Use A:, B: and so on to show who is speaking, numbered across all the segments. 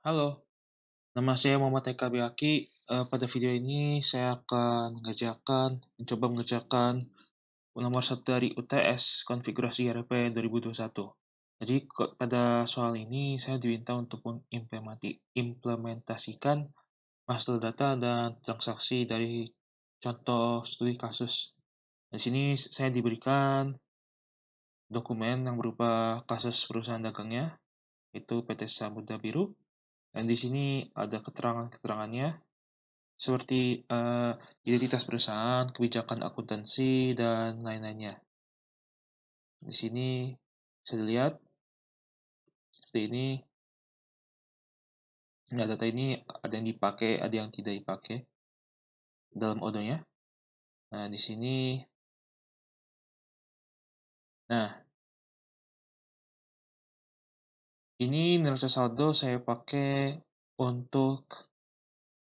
A: Halo, nama saya Muhammad Eka Biaki. Pada video ini saya akan mencoba mengerjakan nomor 1 dari UTS konfigurasi ERP 2021. Jadi pada soal ini saya diminta untuk mengimplementasikan master data dan transaksi dari contoh studi kasus. Di sini saya diberikan dokumen yang berupa kasus perusahaan dagangnya, itu PT Samudra Biru. Dan di sini ada keterangan-keterangannya seperti identitas perusahaan, kebijakan akuntansi, dan lain-lainnya. Di sini bisa dilihat seperti ini. Nah, data ini ada yang dipakai, ada yang tidak dipakai dalam odonya. Nah, di sini. Nah, ini neraca saldo saya pakai untuk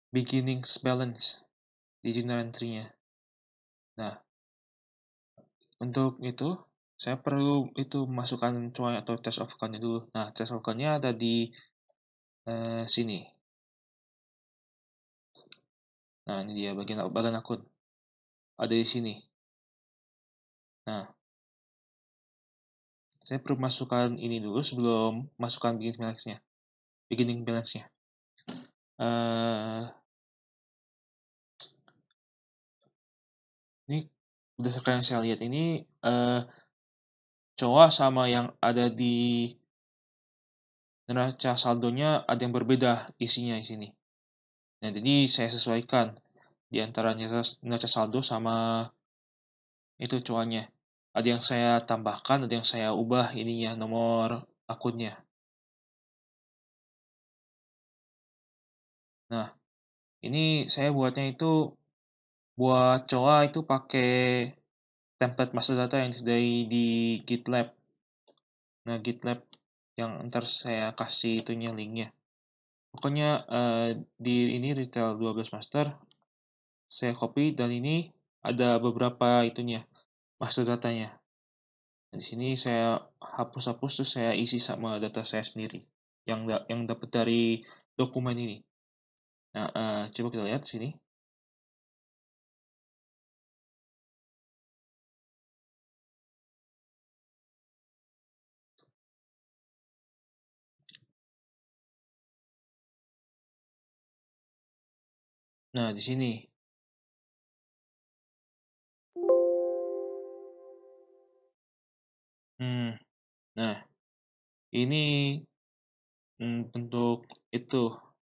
A: beginnings balance di journal entry-nya. Nah, untuk itu saya perlu masukkan cuan atau test of account-nya dulu. Nah, test of account-nya ada di sini. Nah, ini dia bagian akun. Ada di sini. Nah, saya perlu masukkan ini dulu sebelum masukkan beginning balance-nya. Ini berdasarkan yang saya lihat ini COA sama yang ada di neraca saldonya ada yang berbeda isinya di sini. Nah, jadi saya sesuaikan di antara neraca saldo sama itu COA-nya. Ada yang saya tambahkan, ada yang saya ubah ininya, nomor akunnya. Nah, ini saya buatnya itu buat COA itu pakai template master data yang disediakan di GitLab. Nah, GitLab yang ntar saya kasih itunya linknya. Pokoknya di ini retail 12 master, saya copy dan ini ada beberapa itunya, master datanya. Nah, di sini saya hapus-hapus terus saya isi sama data saya sendiri yang dapat dari dokumen ini. Nah, coba kita lihat sini. Nah, di sini. Nah, ini bentuk itu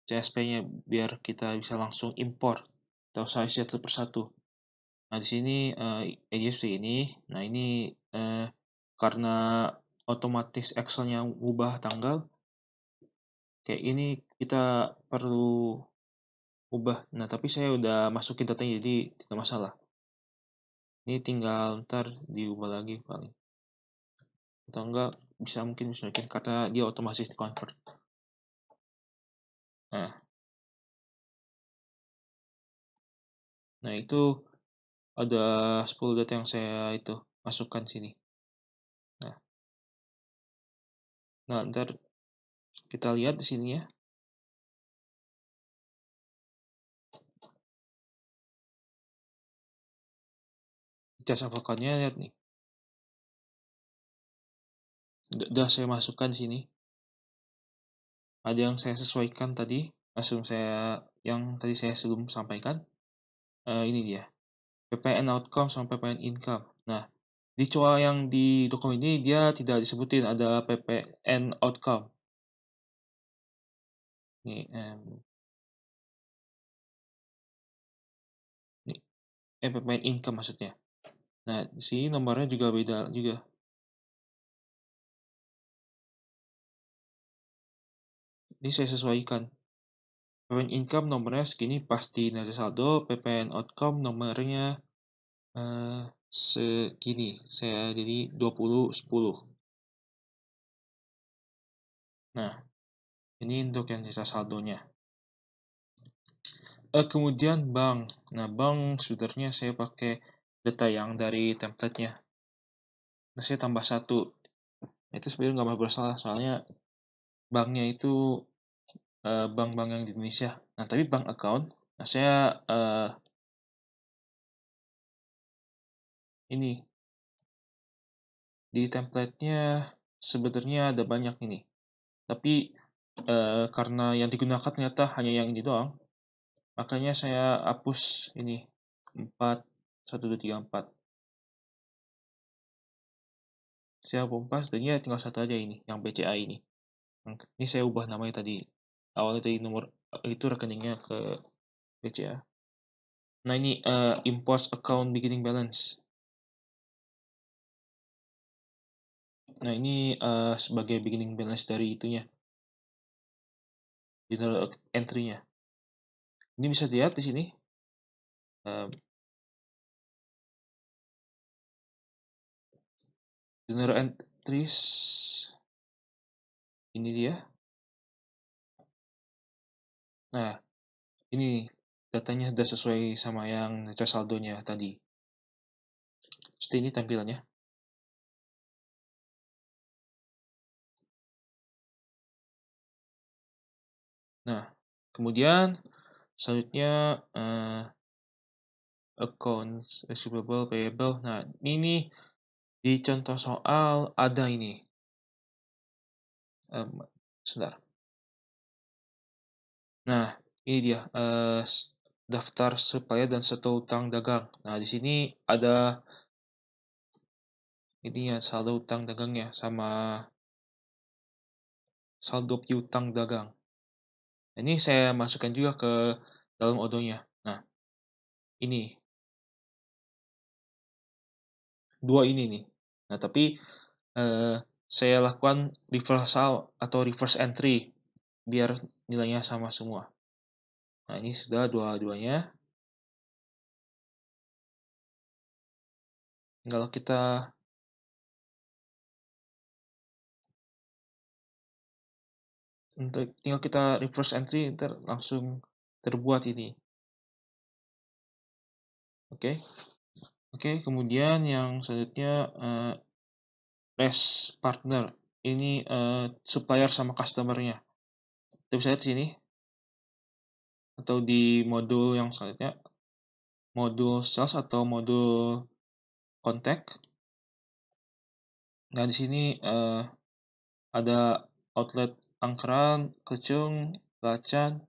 A: CSP-nya biar kita bisa langsung import atau size satu persatu. Nah, di sini EGFC ini. Nah, ini karena otomatis Excel-nya ubah tanggal, kayak ini kita perlu ubah. Nah, tapi saya udah masukin datanya jadi tidak masalah. Ini tinggal ntar diubah lagi paling. Atau enggak mungkin karena dia otomatis di-convert. Nah, itu ada 10 data yang saya itu masukkan sini. Nah, ntar kita lihat di sini ya. Cas avokadonya lihat nih. Udah saya masukkan di sini. Ada yang saya sesuaikan tadi, yang tadi saya sebelum sampaikan. Ini dia. PPN outcome sama PPN income. Nah, di COA yang di dokumen ini dia tidak disebutin ada PPN outcome. Nih, PPN income maksudnya. Nah, di sini nomornya juga beda juga. Ini saya sesuaikan. PPN income nomornya segini pasti neraca saldo, PPN outcome nomornya segini. Saya jadi 2010. Nah, ini untuk yang neraca saldonya. Kemudian bank. Nah, bank sebenarnya saya pakai data yang dari template-nya. Nah, saya tambah 1. Itu sebenarnya nggak masalah, soalnya banknya itu bank-bank yang di Indonesia. Nah, tapi bank account, nah saya ini di template-nya sebenarnya ada banyak ini. Tapi karena yang digunakan ternyata hanya yang ini doang, makanya saya hapus ini 4 1 2 3 4. Saya hapus dan ya tinggal satu aja ini, yang BCA ini. Ini saya ubah namanya tadi. Awalnya tadi nomor itu rekeningnya ke BCA. Nah, ini import account beginning balance. Nah, ini sebagai beginning balance dari itunya, journal entry-nya. Ini bisa dilihat di sini. Journal entries ini dia. Nah, ini datanya sudah sesuai sama yang neraca saldonya tadi. Seperti ini tampilannya. Nah, kemudian selanjutnya accounts receivable, payable. Nah, ini di contoh soal ada ini. Sebentar. Nah, ini dia daftar supplier dan saldo utang dagang. Nah, di sini ada ini ya saldo utang dagangnya sama saldo piutang dagang. Ini saya masukkan juga ke dalam odonya. Nah, ini dua ini nih. Nah, tapi saya lakukan reversal atau reverse entry biar nilainya sama semua. Nah, ini sudah dua-duanya. Kalau kita tinggal kita reverse entry, ntar langsung terbuat ini. Oke. Oke, kemudian yang selanjutnya REST partner. Ini supplier sama customer-nya. Kita bisa lihat di sini atau di modul yang selanjutnya, modul sales atau modul contact. Nah, di sini ada outlet Angkeran, Kecung, Lacan,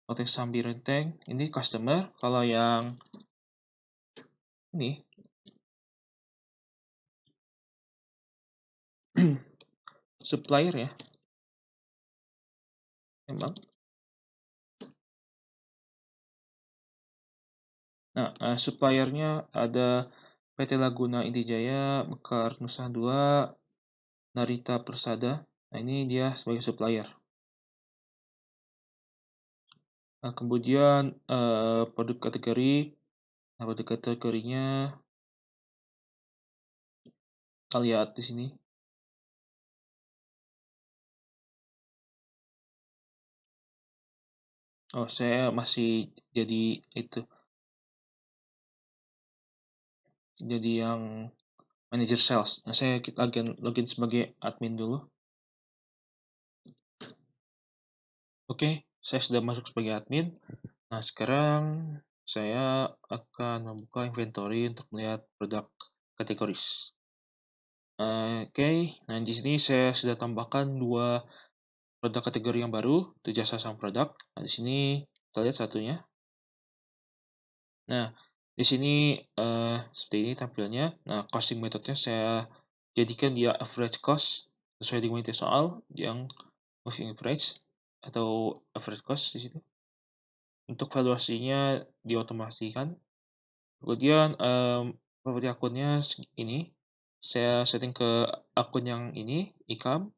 A: outlet Sambi Renteng. Ini customer. Kalau yang ini supplier ya. Emang. Nah, suppliernya ada PT Laguna Indijaya, Mekar Nusa 2, Narita Persada. Nah, ini dia sebagai supplier. Nah, kemudian produk kategori. Nah, produk kategorinya kita lihat di sini. Oh, saya masih jadi itu. Jadi yang manager sales. Nah, saya login sebagai admin dulu. Oke, saya sudah masuk sebagai admin. Nah, sekarang saya akan membuka inventory untuk melihat produk kategoris. Oke, nah di sini saya sudah tambahkan dua produk kategori yang baru, itu jasa sama produk. Nah, di sini kita lihat satunya. Nah, di sini seperti ini tampilannya. Nah, costing metodenya saya jadikan dia average cost sesuai dengan itu soal yang moving average atau average cost di sini. Untuk valuasinya diotomasikan. Kemudian properti akunnya ini saya setting ke akun yang ini income.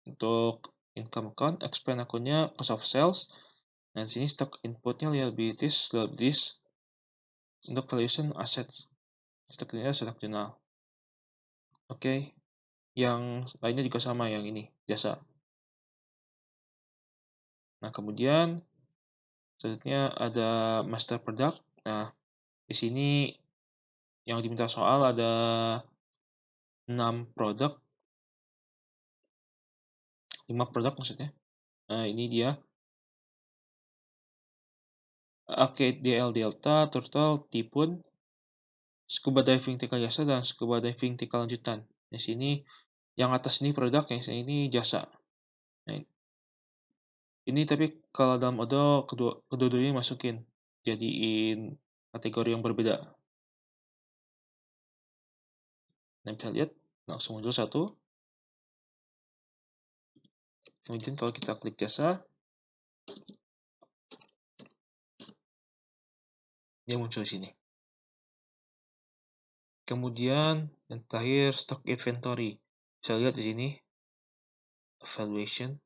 A: Untuk income account, expense akunnya cost of sales. Dan sini stock inputnya liabilities. Untuk valuation assets. Stock-nya stock jurnal. Oke. Yang lainnya juga sama yang ini, jasa. Nah, kemudian selanjutnya ada master product. Nah, di sini yang diminta soal ada 6 produk, 5 produk maksudnya. Nah, ini dia Arcade DL Delta, Turtle, Typhoon, Scuba Diving tingkat jasa, dan Scuba Diving tingkat lanjutan. Di sini yang atas ini produk, yang ini jasa. Nah, ini tapi kalau dalam Odoo kedua-duanya masukin, jadiin kategori yang berbeda. Nah, bisa lihat langsung muncul satu. Kemudian kalau kita klik jasa, dia muncul di sini. Kemudian yang terakhir stock inventory. Bisa lihat di sini evaluation.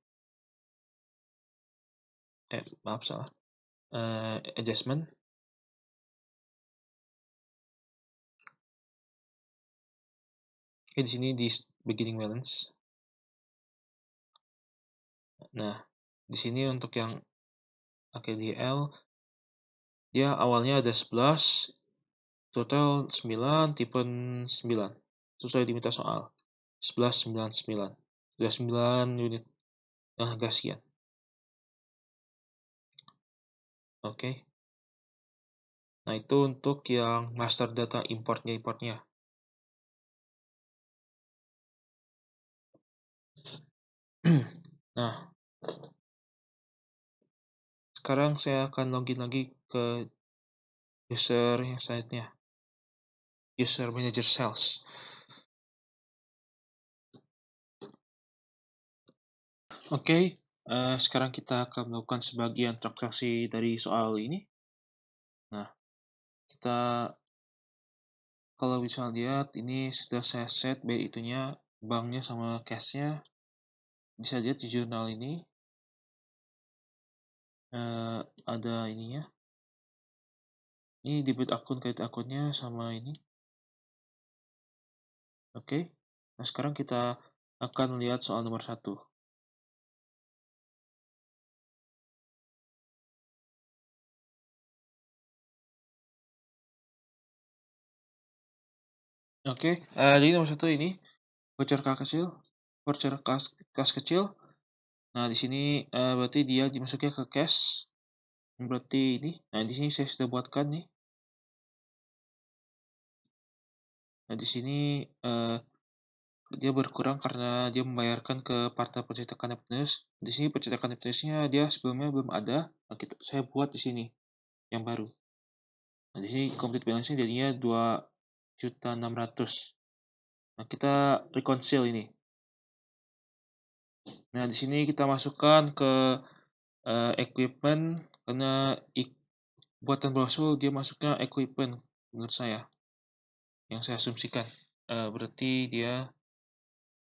A: Maaf salah. Adjustment. Oke, di sini di beginning balance. Nah, di sini untuk yang AKDL, dia awalnya ada 11, total 9, tipe 9. Sesuai diminta soal. 11, 9, 9. Sudah 9 unit yang harga sekian. Oke. Nah, itu untuk yang master data importnya. Nah, sekarang saya akan login lagi ke user yang selanjutnya. User manager sales. Oke, sekarang kita akan melakukan sebagian transaksi dari soal ini. Nah, kita kalau bisa lihat ini sudah saya set itunya, banknya sama cashnya. Bisa lihat di jurnal ini ada ininya. Ini debit akun, kredit akunnya sama ini. Oke. Nah, sekarang kita akan lihat soal nomor 1. Oke, jadi nomor 1 ini voucher kas kecil. Nah, di sini berarti dia dimasuknya ke cash. Berarti ini. Nah, di sini saya sudah buatkan nih. Nah, di sini dia berkurang karena dia membayarkan ke partner percetakan Neptunus. Di sini percetakan Neptunusnya dia sebelumnya belum ada. Nah, saya buat di sini yang baru. Nah, di sini complete balance-nya jadinya 2.600.000. Nah, kita reconcile ini. Nah, di sini kita masukkan ke equipment karena buatan brosur dia masuknya equipment menurut saya. Yang saya asumsikan. Berarti dia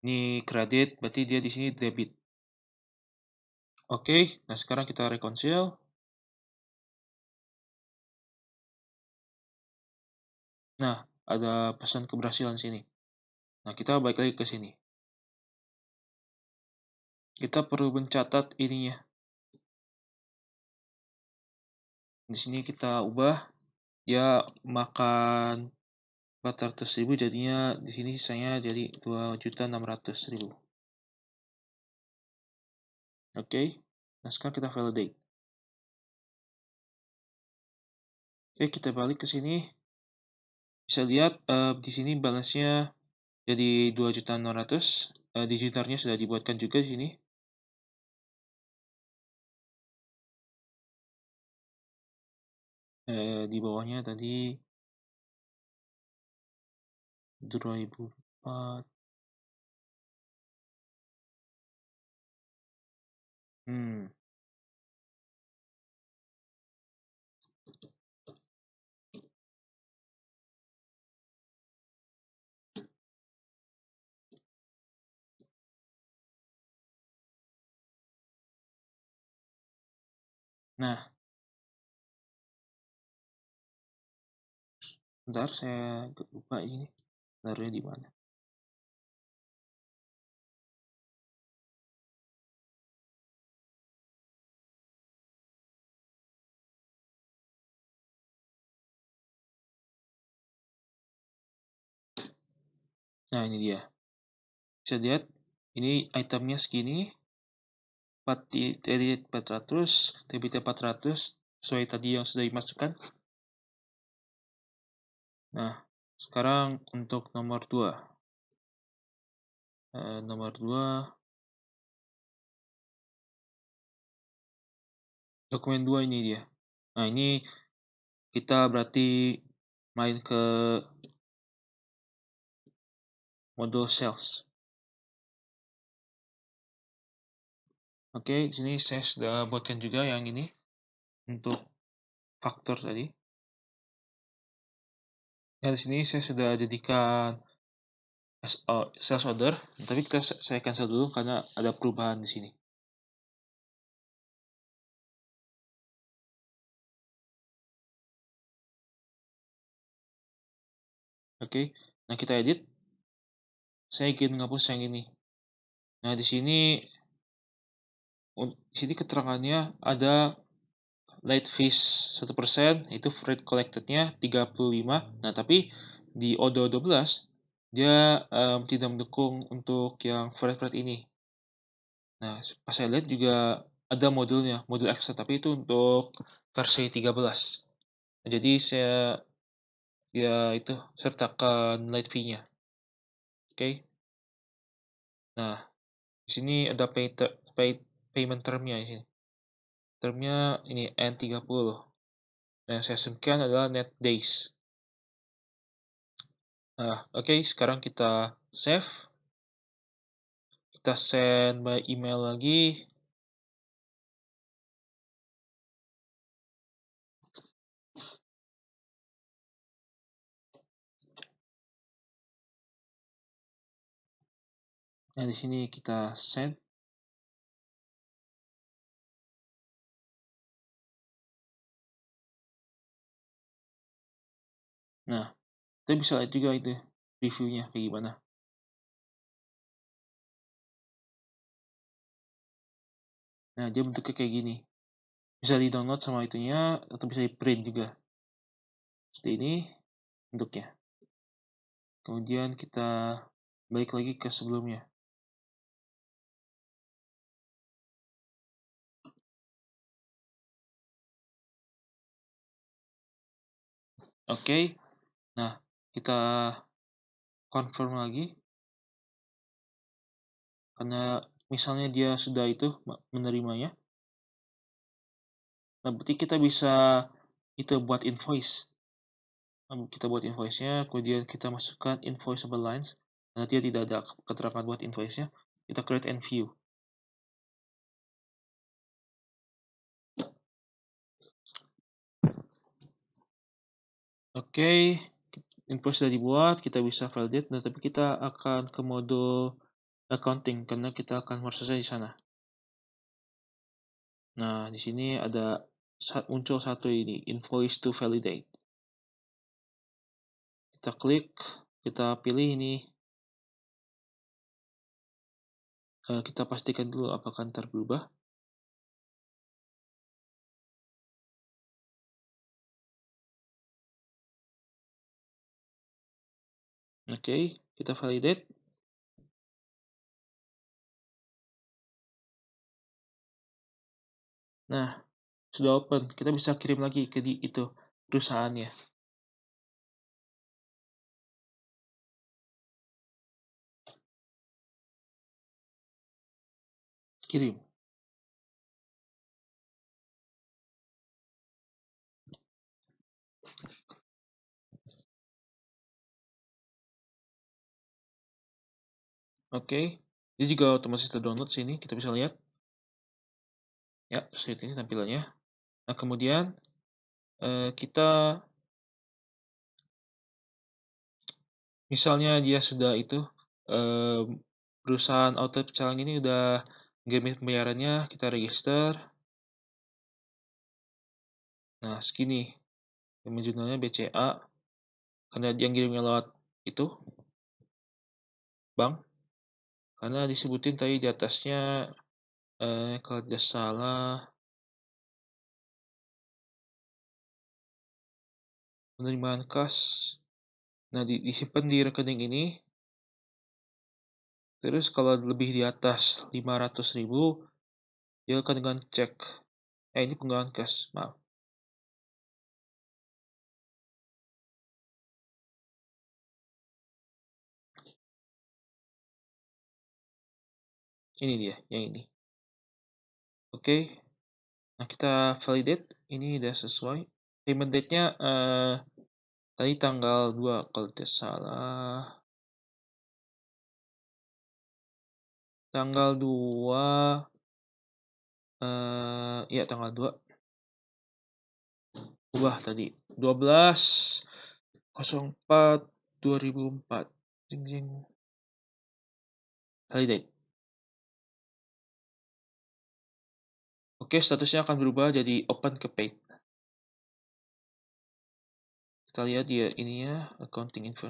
A: ini kredit, berarti dia di sini debit. Oke, nah sekarang kita reconcile. Nah, ada pesan keberhasilan sini. Nah, kita balik lagi ke sini. Kita perlu mencatat ininya. Di sini kita ubah dia makan 400.000, jadinya di sini sisanya jadi 2.600.000. Oke. Nah, sekarang kita validate. Oke, kita balik ke sini. Bisa lihat di sini balance-nya jadi 2.600.000. Digitarnya sudah dibuatkan juga di sini. Di bawahnya tadi 2004. Nah, bentar saya lupa ini. Taruhnya di mana? Nah, ini dia. Bisa lihat ini itemnya segini, 400, debitnya 400, sesuai tadi yang sudah dimasukkan. Nah, sekarang untuk nomor 2. Nomor 2, dokumen 2 ini dia. Nah, ini kita berarti main ke modul sales. Oke, di sini saya sudah buatkan juga yang ini untuk faktor tadi. Nah, di sini saya sudah jadikan sales order, tapi saya cancel dulu karena ada perubahan di sini. Oke, nah kita edit. Saya ingin menghapus yang ini. Nah, di sini keterangannya ada late fees 1%, itu freight collected-nya 35. Nah, tapi di ODO 12 dia tidak mendukung untuk yang freight ini. Nah, pas saya lihat juga ada modulnya, modul ekstra, tapi itu untuk versi 13. Nah, jadi saya itu sertakan late fee-nya. Oke. Nah, di sini ada payment term-nya di sini. Termnya ini N30. Yang saya sebutkan adalah net days. Nah, oke, sekarang kita save. Kita send by email lagi. Nah, di sini kita send. Nah, kita bisa lihat juga itu reviewnya kayak gimana. Nah, dia bentuknya kayak gini. Bisa di-download sama itunya, atau bisa di-print juga. Seperti ini bentuknya. Kemudian kita balik lagi ke sebelumnya. Oke, nah kita confirm lagi. Karena misalnya dia sudah itu menerimanya. Nah, berarti kita bisa itu buat invoice. Kita buat invoice-nya, kemudian kita masukkan invoiceable lines. Nah, dia tidak ada keterangan buat invoice-nya. Kita create and view. Oke, invoice sudah dibuat, kita bisa validate. Nah, tapi kita akan ke mode accounting karena kita akan prosesnya di sana. Nah, di sini ada muncul satu ini, invoice to validate. Kita klik, kita pilih ini. Kita pastikan dulu apakah ntar berubah. Oke, kita validate. Nah, sudah open. Kita bisa kirim lagi ke itu perusahaannya. Kirim. Oke, ini juga otomatis terdownload sini. Kita bisa lihat. Ya, seperti ini tampilannya. Nah, kemudian kita misalnya dia sudah itu perusahaan outlet pecalang ini udah ngirimin pembayarannya, kita register. Nah, segini. Payment jurnalnya BCA. Karena dia ngirimnya lewat itu bank. Karena disebutin tadi di atasnya kalau tidak salah penerimaan kas. Nah, disimpan di rekening ini. Terus kalau lebih di atas 500.000, dia akan dengan cek. Ini penggunaan kas, maaf. Ini dia, yang ini. Oke. Nah, kita validate. Ini udah sesuai. Payment date-nya tadi tanggal 2 kalau tidak salah. Tanggal 2 ya tanggal 2. Ubah tadi 12/04/2004. Jing jing. Validate. Oke, statusnya akan berubah jadi open ke paid. Kita lihat dia ini ya, accounting info.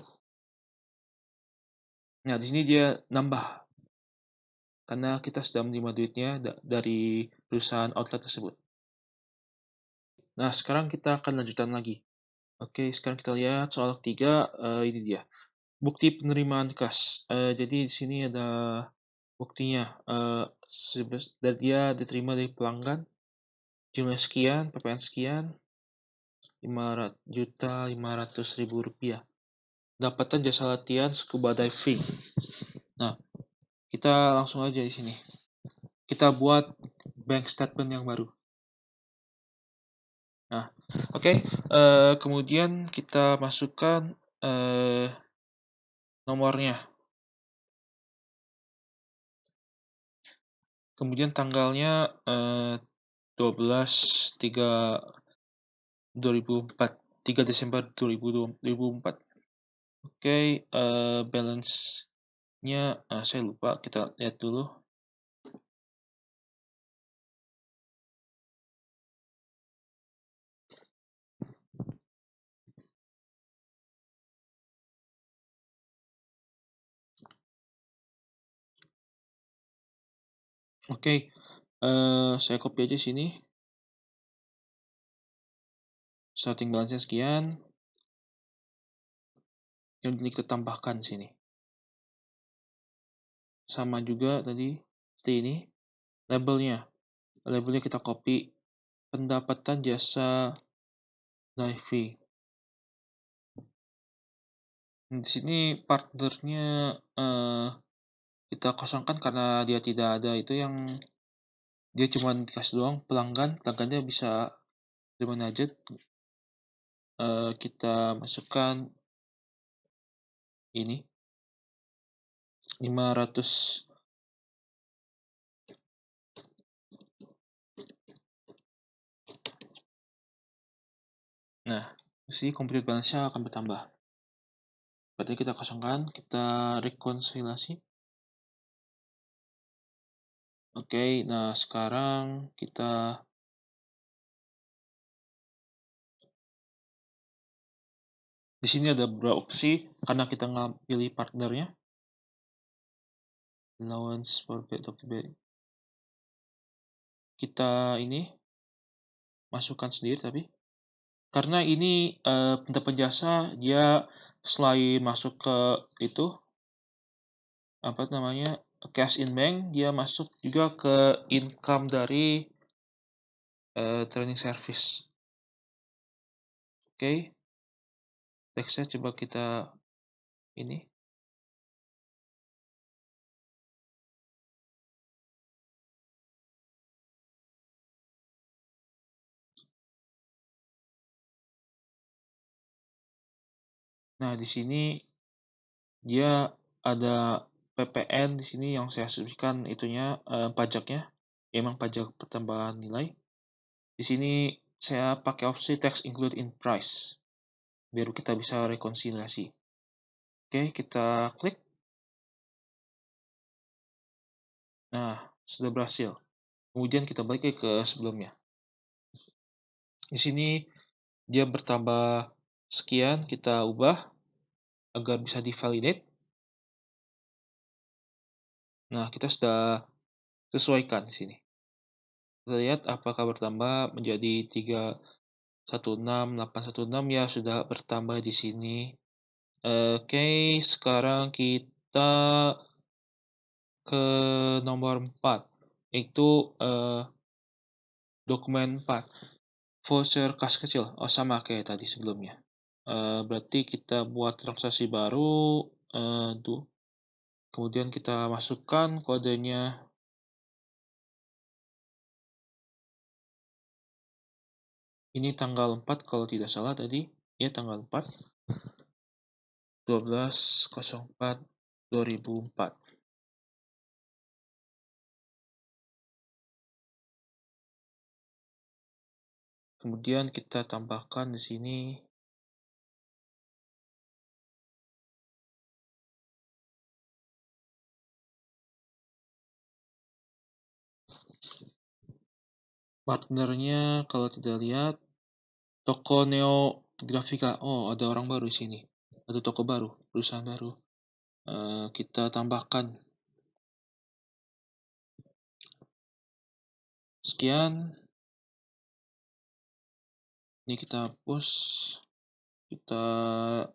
A: Nah, di sini dia nambah karena kita sudah menerima duitnya dari perusahaan outlet tersebut. Nah, sekarang kita akan lanjutkan lagi. Oke, sekarang kita lihat soal ketiga. Ini dia, bukti penerimaan kas. Jadi di sini ada buktinya. Dan dia diterima dari pelanggan. Jumlah sekian, PPN sekian, Rp500.500.000. Dapatan jasa latihan scuba diving. Nah, kita langsung aja di sini. Kita buat bank statement yang baru. Nah, oke. Kemudian kita masukkan nomornya. Kemudian tanggalnya 3 Desember 2004. Oke, balance-nya saya lupa, kita lihat dulu. Oke, saya copy aja sini. Starting balance-nya sekian. Yang kita tambahkan sini. Sama juga tadi seperti ini. Labelnya kita copy. Pendapatan jasa diving. Di sini partnernya kita kosongkan karena dia tidak ada. Itu yang dia cuma dikasih doang pelanggannya bisa dari mana aja. Kita masukkan ini 500. Nah, di complete balance-nya akan bertambah. Berarti kita kosongkan, kita rekonsiliasi. Oke, nah sekarang kita di sini ada beberapa opsi karena kita nggak pilih partnernya. Allowance for bed of the bed. Kita ini masukkan sendiri tapi karena ini pendapatan jasa dia selain masuk ke itu apa namanya cash in bank, dia masuk juga ke income dari training service. Oke, teksnya coba kita ini. Nah, di sini dia ada PPN di sini yang saya asumsikan itunya pajaknya, emang pajak pertambahan nilai. Di sini saya pakai opsi tax include in price, biar kita bisa rekonsiliasi. Oke, kita klik. Nah, sudah berhasil. Kemudian kita balik ke sebelumnya. Di sini dia bertambah sekian, kita ubah agar bisa divalidate. Nah, kita sudah sesuaikan di sini. Kita lihat apakah bertambah menjadi 316.816 ya sudah bertambah di sini. Oke, sekarang kita ke nomor 4 yaitu dokumen 4 voucher kas kecil. Oh, sama kayak tadi sebelumnya. Berarti kita buat transaksi baru, kemudian kita masukkan kodenya Ini tanggal 4 kalau tidak salah tadi. Ya, tanggal 4. 12/04/2004. Kemudian kita tambahkan di sini partnernya. Kalau tidak lihat toko Neo Grafika. Oh, ada orang baru di sini. Ada toko baru, perusahaan baru. Kita tambahkan sekian. Ini kita hapus. Kita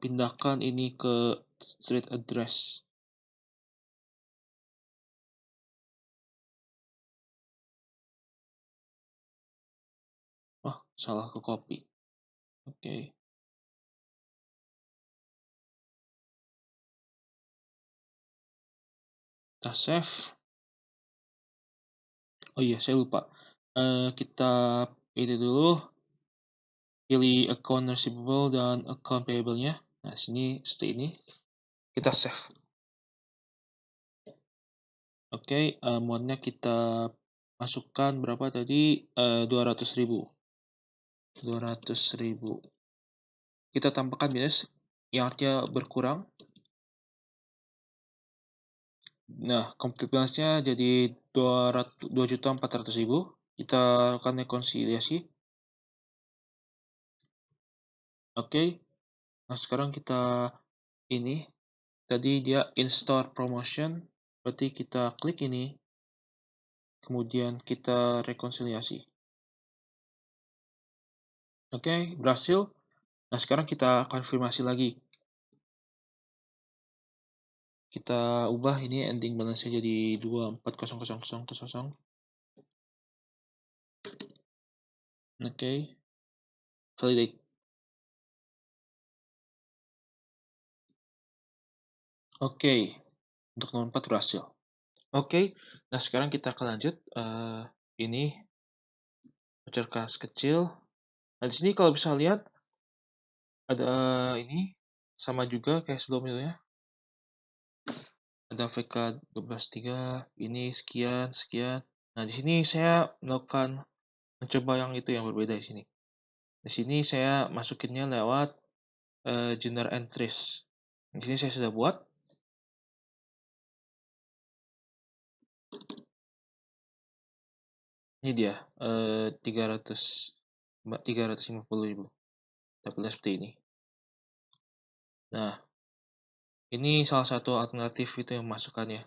A: pindahkan ini ke street address. Wah, salah ke copy. Oke. Kita save. Oh iya, saya lupa. Kita ini dulu, pilih account receivable dan account payable-nya. Nah, sini seperti ini. Kita save. Oke, mode-nya kita masukkan berapa tadi? 200.000. 200.000. Kita tambahkan minus, yang artinya berkurang. Nah, complete balance-nya jadi 2.400.000. Kita lakukan rekonsiliasi. Oke. Nah, sekarang kita ini. Tadi dia in-store promotion. Berarti kita klik ini. Kemudian kita rekonsiliasi. Oke, berhasil. Nah, sekarang kita konfirmasi lagi. Kita ubah ini ending balance-nya jadi 240000. Oke. Validate. Oke. Untuk nomor 4 berhasil. Oke. Nah, sekarang kita akan lanjut. Ini voucher kas kecil. Nah, di sini kalau bisa lihat ada ini sama juga kayak sebelumnya. Ada VK 12.3, ini sekian, sekian. Nah, di sini saya mencoba yang itu yang berbeda di sini. Di sini saya masukinnya lewat journal entries. Di sini saya sudah buat. Ini dia 350.000. Kita pilih seperti ini. Nah, ini salah satu alternatif itu yang masukannya.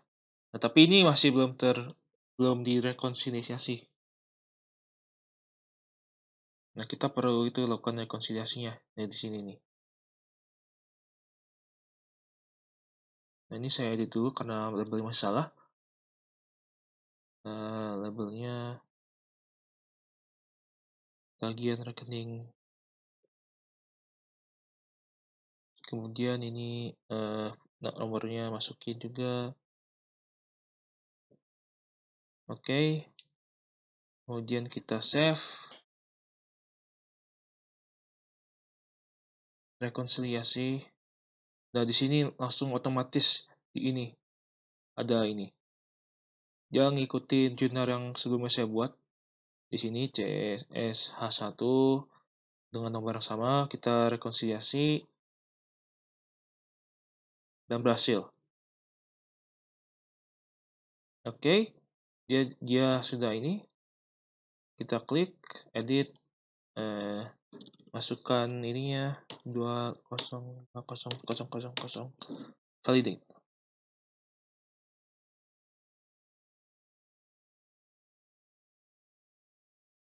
A: Nah, tapi ini masih belum direkonsiliasi. Nah, kita perlu itu lakukan rekonsiliasinya. Nah, di sini nih. Nah, ini saya edit dulu karena labelnya masih salah. Labelnya tagihan rekening. Kemudian ini nomornya masukin juga. Oke. Kemudian kita save. Rekonsiliasi. Nah, di sini langsung otomatis di ini ada ini. Dia ngikutin jurnal yang sebelumnya saya buat. Di sini CSH1 dengan nomor yang sama, kita rekonsiliasi dan berhasil. Oke. Dia sudah ini. Kita klik edit, masukkan ininya 200000. Validate.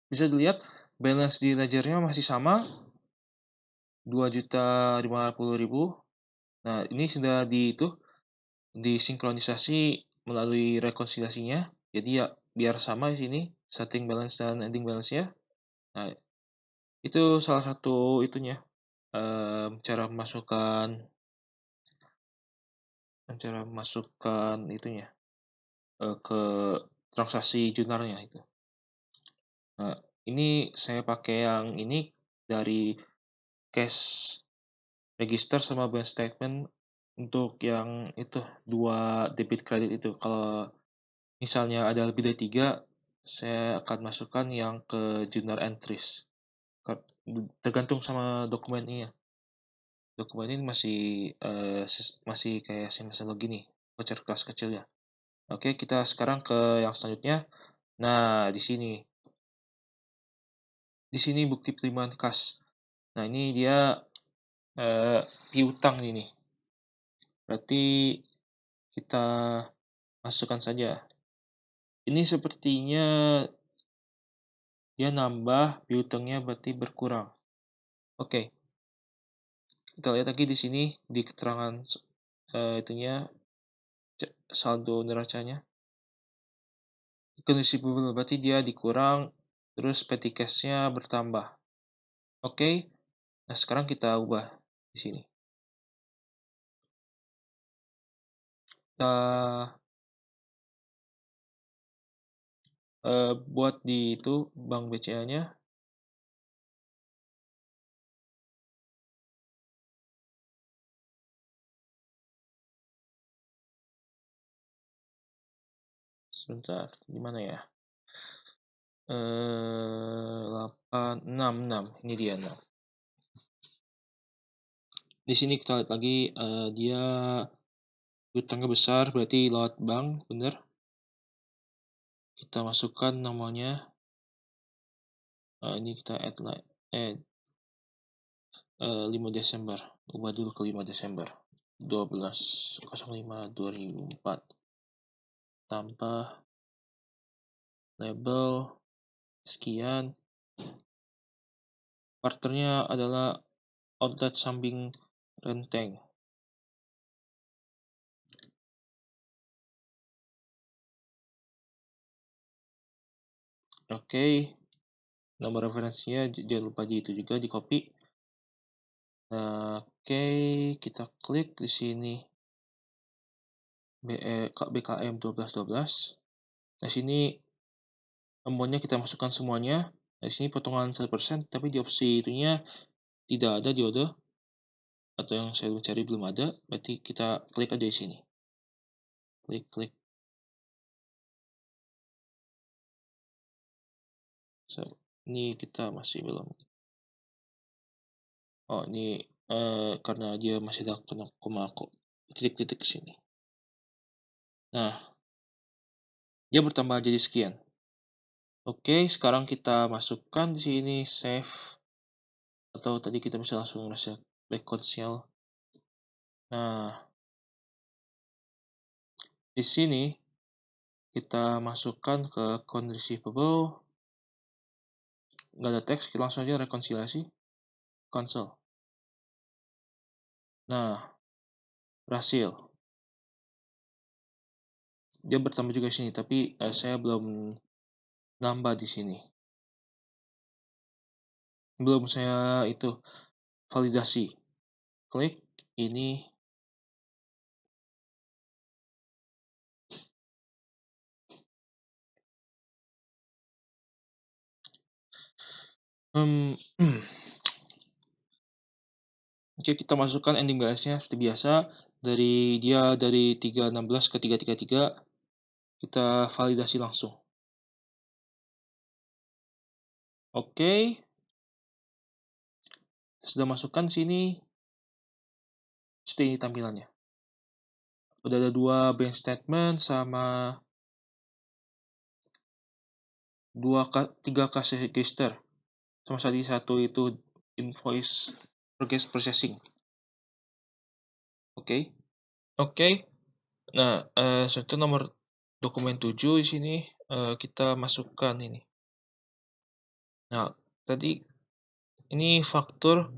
A: Bisa dilihat balance di ledgernya masih sama 2.550.000. Nah, ini sudah disinkronisasi melalui rekonsiliasinya. Jadi ya biar sama di sini setting balance dan ending balance-nya. Nah, itu salah satu itunya. Cara masukkan itunya ke transaksi jurnalnya itu. Nah, ini saya pakai yang ini dari cash register sama bank statement untuk yang itu 2 debit kredit itu. Kalau misalnya ada lebih dari 3, saya akan masukkan yang ke journal entries. Tergantung sama dokumennya. Dokumen ini masih kayak semester gini, voucher kelas kecil ya. Oke, kita sekarang ke yang selanjutnya. Nah, di sini bukti penerimaan kas. Nah, ini dia piutang ini. Berarti kita masukkan saja. Ini sepertinya dia nambah, piutangnya berarti berkurang. Oke. Kita lihat lagi di sini di keterangan itunya saldo neracanya. Kondisi berarti dia dikurang, terus petty cash-nya bertambah. Oke. Nah, sekarang kita ubah di sini. Kita buat di itu bank BCA-nya. Sebentar, gimana ya? 6. Ini dia 6. Di sini kita lihat lagi dia utangnya besar, berarti lewat bank, bener. Kita masukkan namanya. Ini kita add 5 Desember. Ubah dulu ke 5 Desember. 12/05/2004. Tambah label sekian. Partnernya adalah outlet samping renteng. Oke. Nomor referensinya jangan lupa di itu juga di copy. Oke, kita klik di sini BKM 1212. Nah, sini nomornya kita masukkan semuanya. Di sini potongan 1%, tapi di opsi itunya tidak ada diode atau yang saya cari belum ada. Berarti kita klik aja di sini. Klik. Ini kita masih belum. Oh, ini karena dia masih ada koma titik-titik sini. Nah, dia bertambah jadi sekian. Oke, sekarang kita masukkan di sini save, atau tadi kita bisa langsung ngasih reconcile. Nah, di sini kita masukkan ke account receivable. Nggak ada teks, kita langsung aja rekonsiliasi. Cancel. Nah, berhasil. Dia bertambah juga di sini, tapi saya belum nambah di sini. Belum saya itu validasi. Klik ini. Oke, kita masukkan ending balance-nya seperti biasa. Dari 316 ke 333. Kita validasi langsung. Oke. Sudah masukkan sini. Seperti ini tampilannya. Udah ada 2 bank statement sama 3 cash register. Sama satu itu invoice processing. Oke. Nah, satu nomor dokumen 7 di sini kita masukkan ini. Nah, tadi ini faktur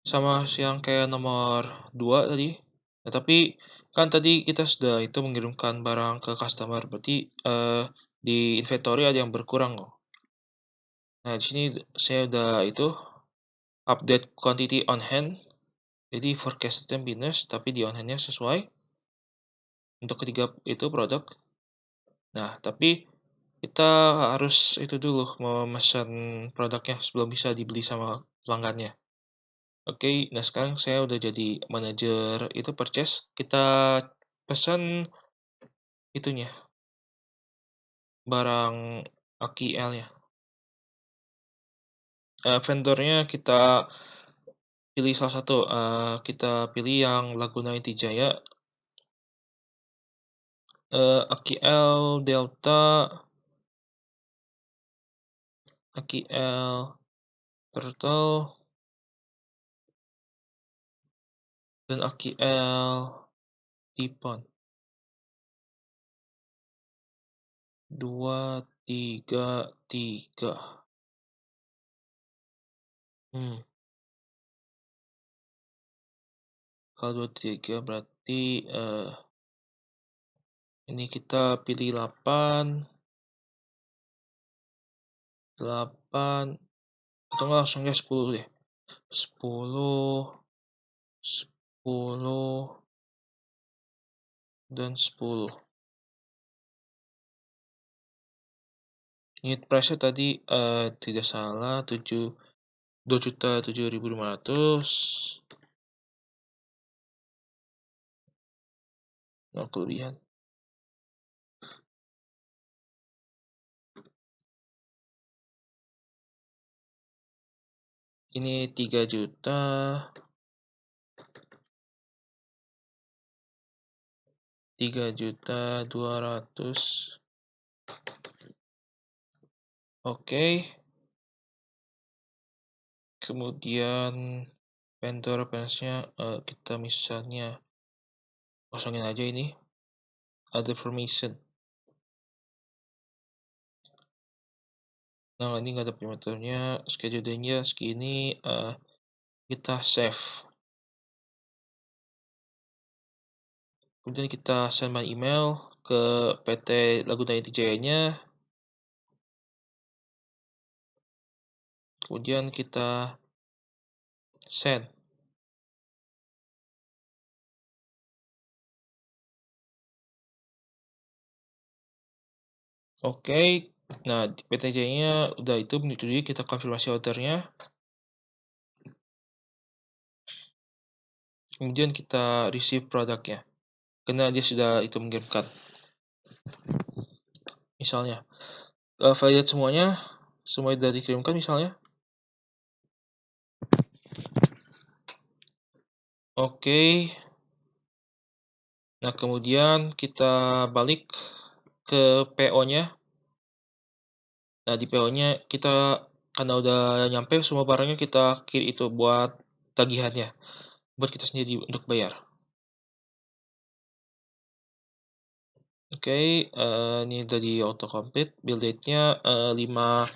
A: sama yang kayak nomor 2 tadi. Nah, tapi kan tadi kita sudah itu mengirimkan barang ke customer, berarti di inventory ada yang berkurang loh. Nah, di sini saya udah itu update quantity on hand. Jadi forecasted minus, tapi di on hand-nya sesuai untuk ketiga itu produk. Nah, tapi Kita harus itu dulu memesan produknya sebelum bisa dibeli sama pelanggannya. Oke, nah sekarang saya udah jadi manajer itu purchase, kita pesan itunya, barang AKL-nya. Vendornya kita pilih salah satu, kita pilih yang Laguna Intijaya, AKL Delta, AKL Turtle, dan AKL Tipon. 2, 3, 3. Kalau 2, 3 berarti, ini kita pilih 8, 8, atau enggak langsung aja 10 deh. 10, 10, dan 10. Unit price-nya tadi, tidak salah 2.007.500. Nol kelebihan. Ini 3 juta. 3.200.000. Oke. Kemudian vendor reference-nya, kita misalnya kosongin aja ini. Other permission. Nah, ini nggak ada perimeternya, schedule day-nya segini, kita save. Kemudian kita send by email ke PT Laguna Intijaya-nya. Kemudian kita send. Oke, nah di PT Jaya-nya udah itu menyetujui, kita konfirmasi ordernya. Kemudian kita receive produknya, karena dia sudah itu mengirimkan. Misalnya, validate semuanya, semua sudah dikirimkan misalnya. Oke. Nah, kemudian kita balik ke PO-nya. Nah, di PO-nya kita karena udah nyampe semua barangnya, kita kirim itu buat tagihannya, buat kita sendiri untuk bayar. Oke, ini udah di auto complete. Build date-nya 5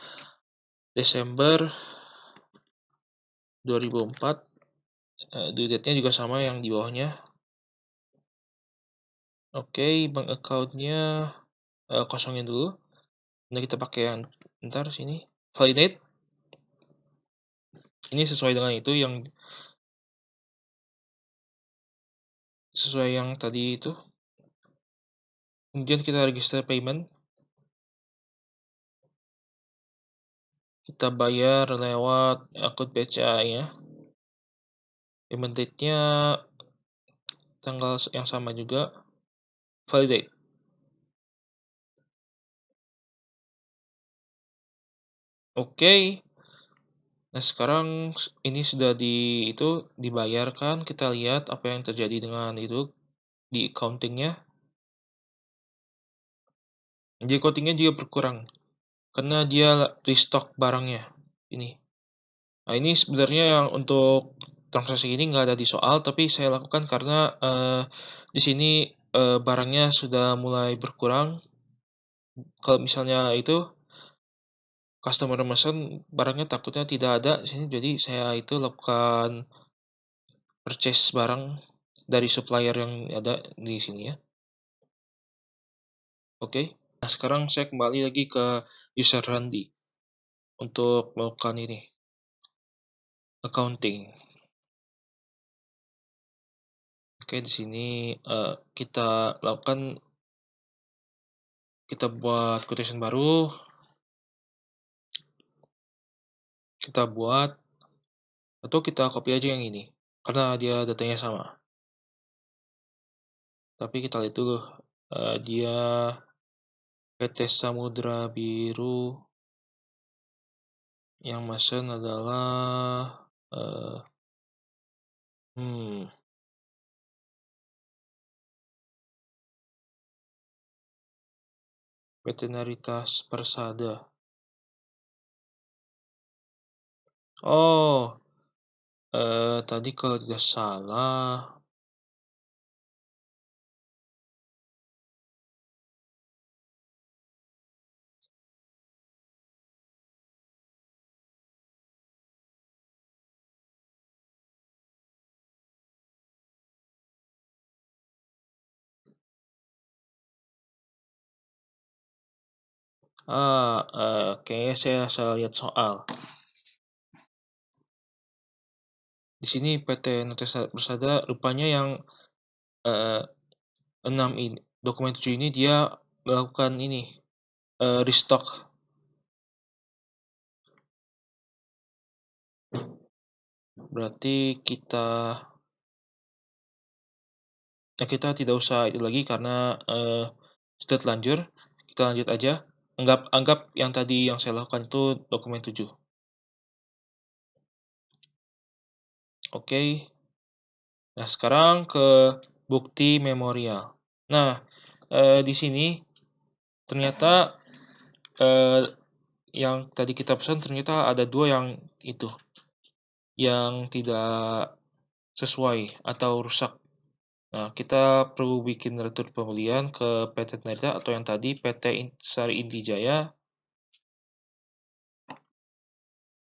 A: Desember 2004. Due date-nya juga sama yang di bawahnya. Oke, bank account-nya kosongin dulu. Nah, kita pakai yang ntar sini validate. Ini sesuai dengan itu, yang sesuai yang tadi itu. Kemudian kita register payment. Kita bayar lewat akun BCA ya. Payment date-nya tanggal yang sama juga. Validate. Oke. Nah, sekarang ini sudah dibayarkan. Kita lihat apa yang terjadi dengan itu di accounting-nya. Jadi accounting-nya juga berkurang karena dia restock barangnya ini. Nah, ini sebenarnya yang untuk transaksi ini nggak ada di soal, tapi saya lakukan karena di sini barangnya sudah mulai berkurang. Kalau misalnya itu customer mesen barangnya takutnya tidak ada di sini, jadi saya itu lakukan purchase barang dari supplier yang ada di sini ya. Oke. Nah, sekarang saya kembali lagi ke user Randy untuk melakukan ini accounting. Oke, di sini kita lakukan Kita buat quotation baru. Kita buat, atau kita copy aja yang ini, karena dia datanya sama. Tapi kita lihat dulu, dia PT Samudra Biru yang mesen adalah Veterinaritas Persada. Oh, tadi kalau tidak salah, kayaknya saya salah lihat soal. Di sini PT Notesa Persada rupanya yang 6 ini, dokumen 7 ini dia melakukan ini, restock. Berarti kita tidak usah itu lagi karena sudah telanjur. Kita lanjut aja. Anggap yang tadi yang saya lakukan itu dokumen 7. Oke. Nah, sekarang ke bukti memorial. Nah, di sini ternyata yang tadi kita pesan ternyata ada 2 yang itu, yang tidak sesuai atau rusak. Nah, kita perlu bikin retur pembelian ke PT Tenaga atau yang tadi PT Sari Intijaya.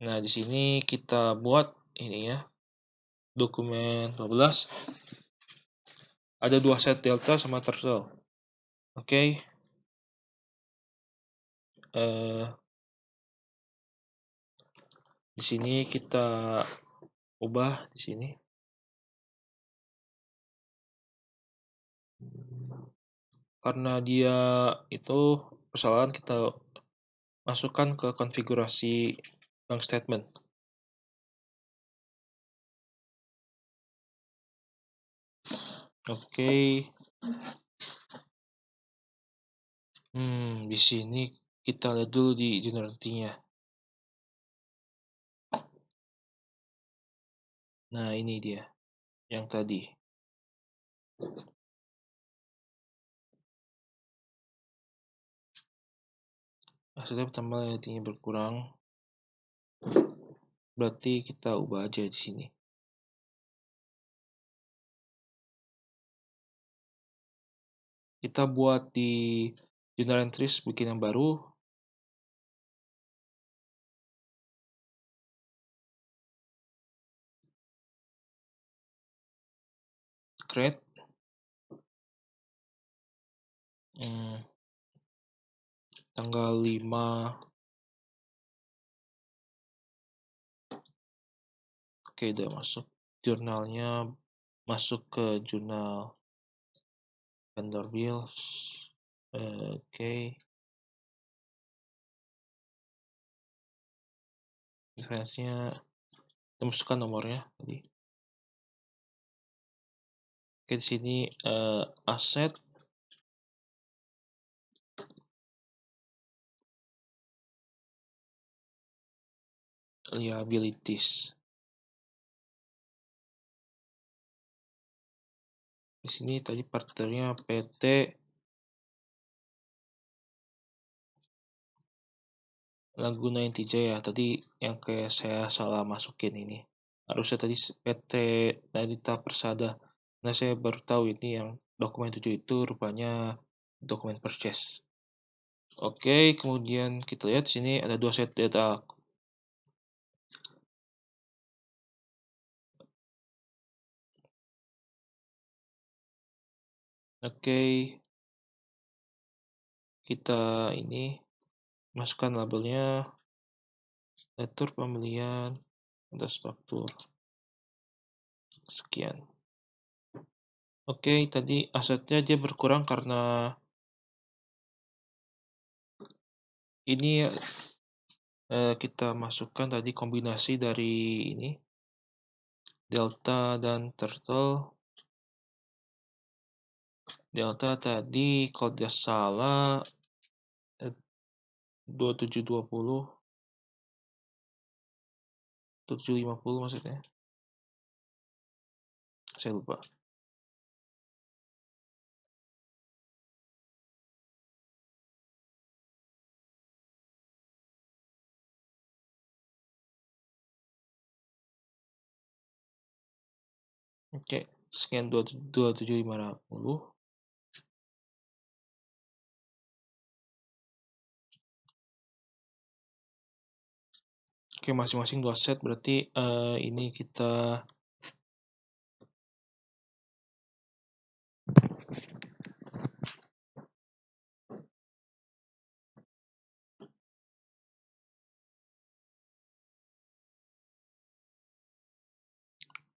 A: Nah, di sini kita buat ini ya, dokumen 12. Ada 2 set delta sama tersel. Oke. Di sini kita ubah di sini. Karena dia itu kesalahan, kita masukkan ke konfigurasi bank statement. Oke. Di sini kita lihat dulu di generality-nya. Nah, ini dia yang tadi. Asetnya bertambah, liability-nya berkurang. Berarti kita ubah aja di sini. Kita buat di journal entries, bikin yang baru. Create. Tanggal 5. Oke, udah masuk. Jurnalnya masuk ke jurnal vendor bills. Oke. Referensinya kita masukkan nomornya tadi. Oke, di sini aset liabilities. Di sini tadi partnernya PT Laguna Intijaya. Tadi yang kayak saya salah masukin ini. Harusnya tadi PT Nadita Persada. Nah, saya baru tahu ini yang dokumen 7 itu rupanya dokumen purchase. Oke, kemudian kita lihat di sini ada 2 set data. Oke, kita ini masukkan labelnya retur pembelian atas faktur sekian. Oke, tadi asetnya dia berkurang karena ini kita masukkan tadi kombinasi dari ini delta dan turtle. Delta tadi kalau tidak salah 2720 750 maksudnya, saya lupa. Oke, sekian 27550. Oke, masing-masing 2 set, berarti ini kita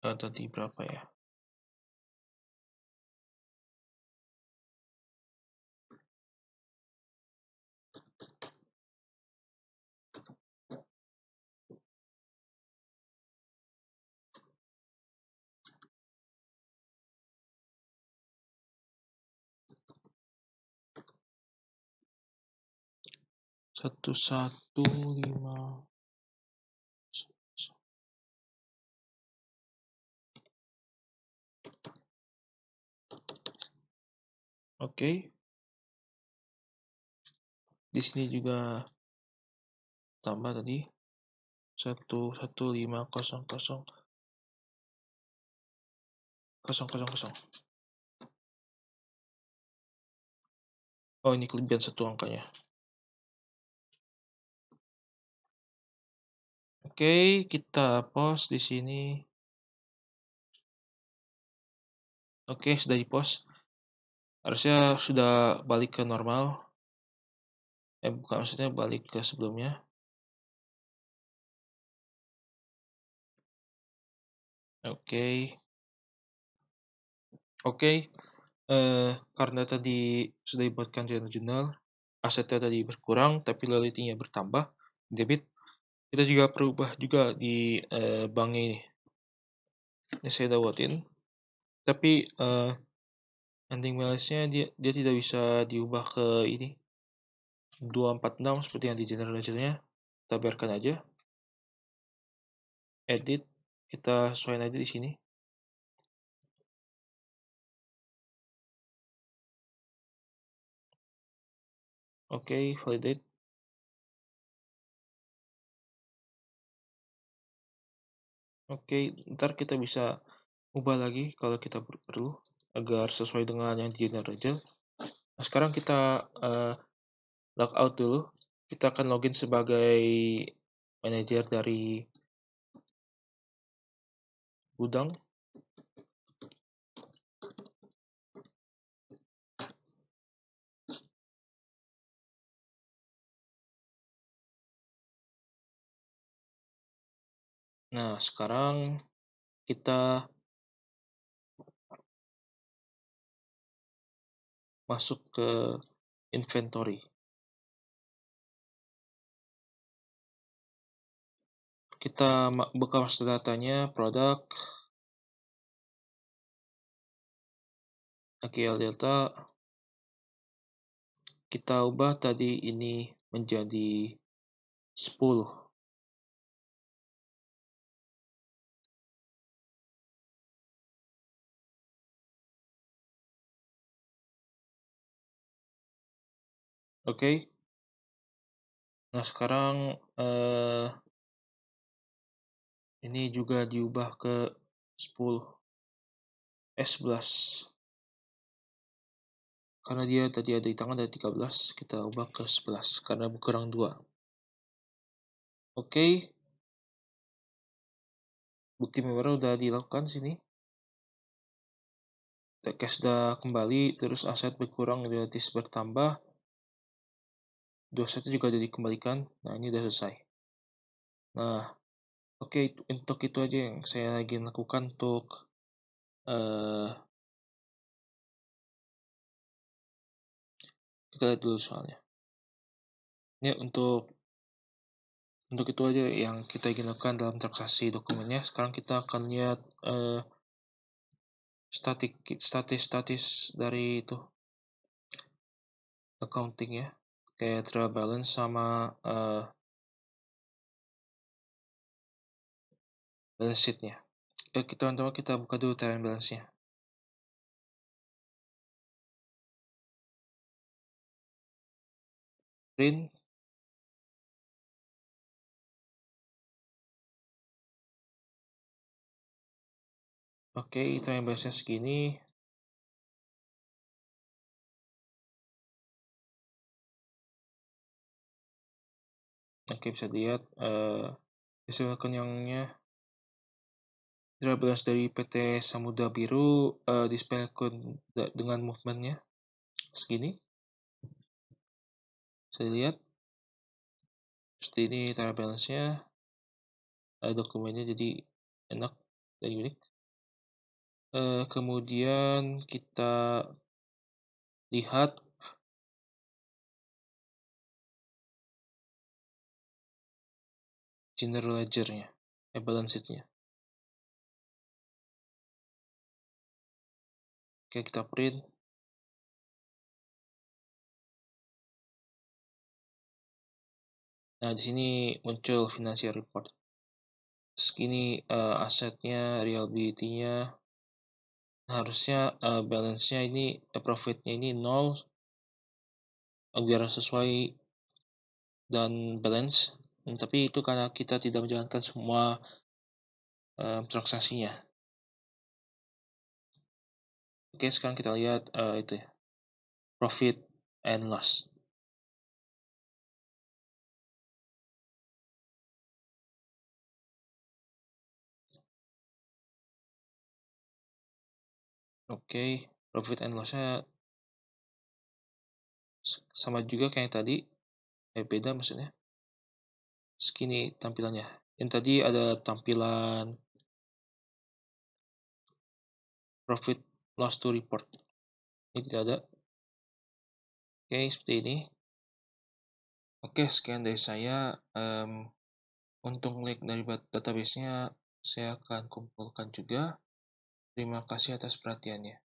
A: tadi berapa ya? Satu satu lima. Oke. Di sini juga tambah tadi 115000. Oh, ini kelebihan satu angkanya. Oke, kita post di sini. Oke, sudah di post. Harusnya sudah balik ke normal. Bukan, maksudnya balik ke sebelumnya. Oke. Oke. Karena tadi sudah dibuatkan jurnal, asetnya tadi berkurang, tapi loyalty-nya bertambah, debit. Kita juga perlu ubah juga di bank ini. Ini saya udah buatin. Tapi ending balance-nya dia tidak bisa diubah ke ini 246 seperti yang di general ledger-nya. Kita biarkan aja. Edit, kita sesuaikan aja di sini. Oke, validate. Oke, ntar kita bisa ubah lagi kalau kita perlu agar sesuai dengan yang di general ledger. Nah, sekarang kita log out dulu. Kita akan login sebagai manajer dari gudang. Nah, sekarang kita masuk ke inventory. Kita buka master datanya, produk, AKL Delta. Kita ubah tadi ini menjadi 10. Oke. Nah, sekarang ini juga diubah ke 10. 11. Karena dia tadi ada di tangan ada 13, kita ubah ke 11 karena berkurang 2. Oke. Bukti member udah dilakukan sini. Cash sudah kembali, terus aset berkurang, gratis bertambah. 2 set juga udah dikembalikan. Nah, ini udah selesai. Nah, oke, untuk itu aja yang saya lagi lakukan untuk kita lihat dulu soalnya. Ya, untuk itu aja yang kita ingin lakukan dalam transaksi dokumennya. Sekarang kita akan lihat statis dari itu accounting ya, kayak trial balance sama balance sheet-nya. Kita buka dulu trial balance-nya. Print. Oke, trial balance-nya segini. Oke, bisa dilihat hasil rekeningnya. Trial balance dari PT Samudra Biru display dengan movement-nya segini. Bisa dilihat seperti ini trial balance-nya. Dokumennya jadi enak dan unik. Kemudian kita lihat general ledger-nya, balance sheet-nya. Oke, kita print. Nah, di sini muncul financial report. Segini asetnya, reliability-nya. Harusnya balance-nya ini, profit-nya ini 0, biar sesuai dan balance. Tapi itu karena kita tidak menjalankan semua transaksinya. Oke, sekarang kita lihat itu ya, profit and loss. Oke, profit and loss-nya sama juga kayak yang tadi, beda maksudnya. Segini tampilannya. Yang tadi ada tampilan profit loss to report. Ini tidak ada. Oke, seperti ini. Oke, sekian dari saya. Untuk link dari database-nya saya akan kumpulkan juga. Terima kasih atas perhatiannya.